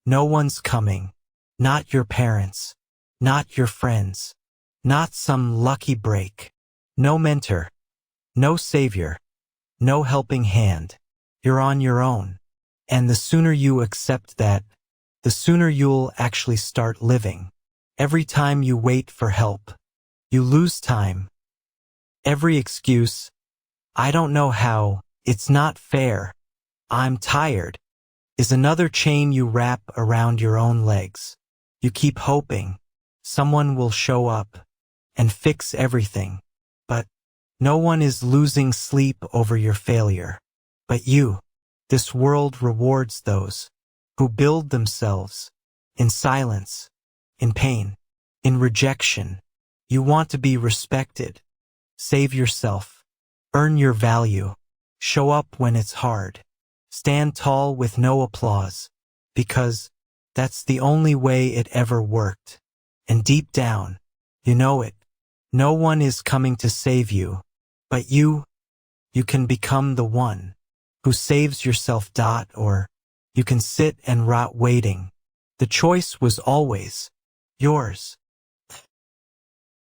No one's coming. Not your parents. Not your friends. Not some lucky break. No mentor. No savior. No helping hand. You're on your own. And the sooner you accept that, the sooner you'll actually start living. Every time you wait for help, you lose time. Every excuse, I don't know how, it's not fair, I'm tired, is another chain you wrap around your own legs. You keep hoping someone will show up and fix everything, but no one is losing sleep over your failure. But you. This world rewards those who build themselves in silence, in pain, in rejection. You want to be respected. Save yourself. Earn your value. Show up when it's hard. Stand tall with no applause, because that's the only way it ever worked. And deep down, you know it. No one is coming to save you, but you can become the one who saves yourself. Or you can sit and rot waiting. The choice was always yours.